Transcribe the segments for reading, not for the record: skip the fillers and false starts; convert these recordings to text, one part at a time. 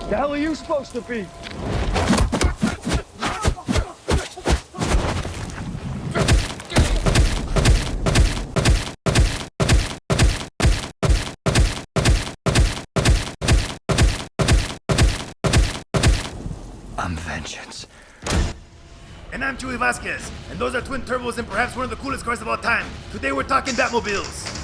The hell are you supposed to be? I'm vengeance. And I'm Chewy Vasquez, and those are twin turbos and perhaps one of the coolest cars of all time. Today we're talking Batmobiles.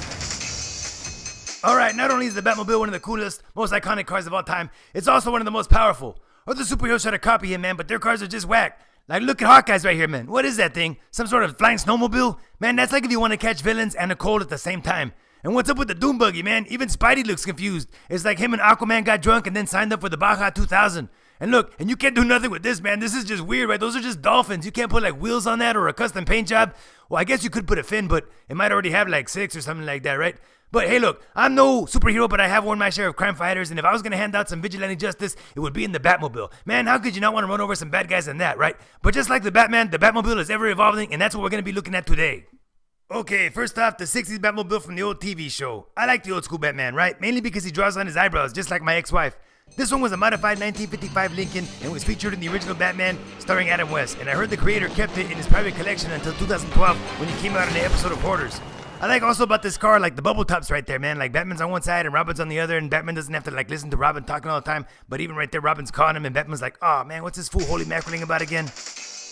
Alright, not only is the Batmobile one of the coolest, most iconic cars of all time, it's also one of the most powerful. Other superheroes try to copy him, man, but their cars are just whack. Like, look at Hawkeye's right here, man. What is that thing? Some sort of flying snowmobile? Man, that's like if you want to catch villains and a cold at the same time. And what's up with the Doom Buggy, man? Even Spidey looks confused. It's like him and Aquaman got drunk and then signed up for the Baja 2000. And look, and you can't do nothing with this, man. This is just weird, right? Those are just dolphins. You can't put like wheels on that or a custom paint job. Well, I guess you could put a fin, but it might already have like 6 or something like that, right? But hey, look, I'm no superhero, but I have worn my share of crime fighters, and if I was gonna hand out some vigilante justice, it would be in the Batmobile. Man, how could you not want to run over some bad guys in that, right? But just like the Batman, the Batmobile is ever evolving, and that's what we're gonna be looking at today. Okay, first off, the 60s Batmobile from the old TV show. I like the old school Batman, right? Mainly because he draws on his eyebrows, just like my ex-wife. This one was a modified 1955 Lincoln and was featured in the original Batman starring Adam West, and I heard the creator kept it in his private collection until 2012 when he came out in the episode of Hoarders. I like also about this car, like the bubble tops right there, man. Like Batman's on one side and Robin's on the other, and Batman doesn't have to like listen to Robin talking all the time, but even right there, Robin's calling him, and Batman's like, oh man, what's this fool holy mackerling about again?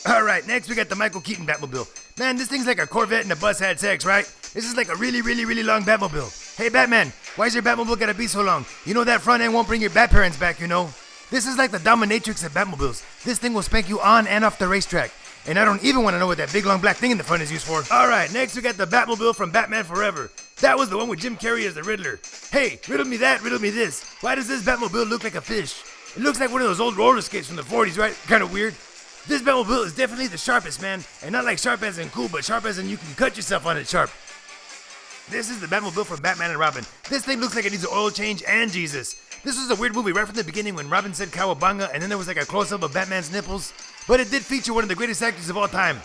Alright, next we got the Michael Keaton Batmobile. Man, this thing's like a Corvette and a bus had sex, right? This is like a really long Batmobile. Hey Batman, why's your Batmobile gotta be so long? You know that front end won't bring your bat parents back, you know? This is like the dominatrix of Batmobiles. This thing will spank you on and off the racetrack. And I don't even want to know what that big long black thing in the front is used for. Alright, next we got the Batmobile from Batman Forever. That was the one with Jim Carrey as the Riddler. Hey, riddle me that, riddle me this. Why does this Batmobile look like a fish? It looks like one of those old roller skates from the 40s, right? Kinda weird. This Batmobile is definitely the sharpest, man. And not like sharp as in cool, but sharp as in you can cut yourself on it sharp. This is the Batmobile from Batman and Robin. This thing looks like it needs an oil change and Jesus. This was a weird movie right from the beginning when Robin said cowabunga and then there was like a close-up of Batman's nipples. But it did feature one of the greatest actors of all time.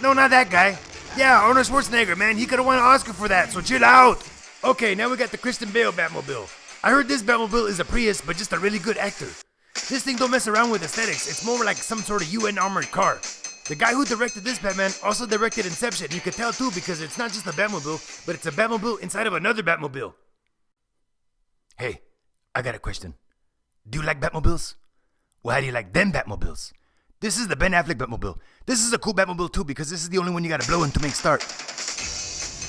No, not that guy. Yeah, Arnold Schwarzenegger, man. He could have won an Oscar for that, so chill out. Okay, now we got the Christian Bale Batmobile. I heard this Batmobile is a Prius, but just a really good actor. This thing don't mess around with aesthetics. It's more like some sort of UN armored car. The guy who directed this Batman also directed Inception. You can tell too because it's not just a Batmobile, but it's a Batmobile inside of another Batmobile. Hey, I got a question. Do you like Batmobiles? Well, how do you like them Batmobiles? This is the Ben Affleck Batmobile. This is a cool Batmobile too because this is the only one you gotta blow in to make start.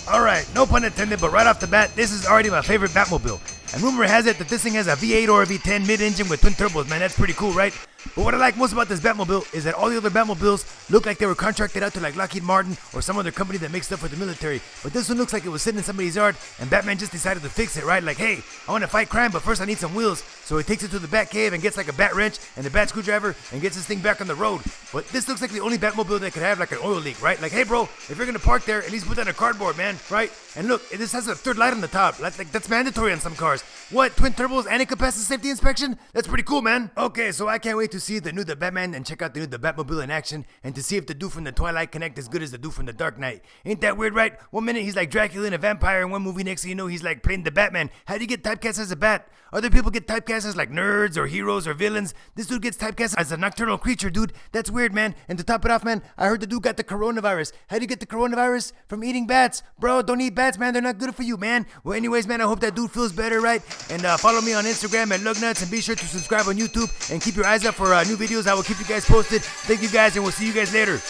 Alright, no pun intended, but right off the bat, this is already my favorite Batmobile. And rumor has it that this thing has a V8 or a V10 mid-engine with twin turbos, man. That's pretty cool, right? But what I like most about this Batmobile is that all the other Batmobiles look like they were contracted out to like Lockheed Martin or some other company that makes stuff for the military. But this one looks like it was sitting in somebody's yard and Batman just decided to fix it, right? Like, hey, I want to fight crime, but first I need some wheels. So he takes it to the Batcave and gets like a bat wrench and a bat screwdriver and gets this thing back on the road. But this looks like the only Batmobile that could have like an oil leak, right? Like, hey bro, if you're gonna park there, at least put that on cardboard, man, right? And look, this has a third light on the top. Like that's mandatory on some cars. What, twin turbos and incapacitated safety inspection? That's pretty cool, man. Okay, so I can't wait to see the new The Batman and check out the new The Batmobile in action and to see if the dude from the Twilight Connect is good as the dude from the Dark Knight. Ain't that weird, right? One minute he's like Dracula and a vampire in one movie, next thing you know he's like playing the Batman. How do you get typecast as a bat? Other people get typecast as like nerds or heroes or villains. This dude gets typecast as a nocturnal creature, dude. That's weird, man. And to top it off, man, I heard the dude got the coronavirus. How do you get the coronavirus? From eating bats. Bro, don't eat bats, man. They're not good for you, man. Well, anyways, man, I hope that dude feels better, right? And follow me on Instagram at Lugnuts and be sure to subscribe on YouTube and keep your eyes up for new videos. I will keep you guys posted. Thank you guys and we'll see you guys later.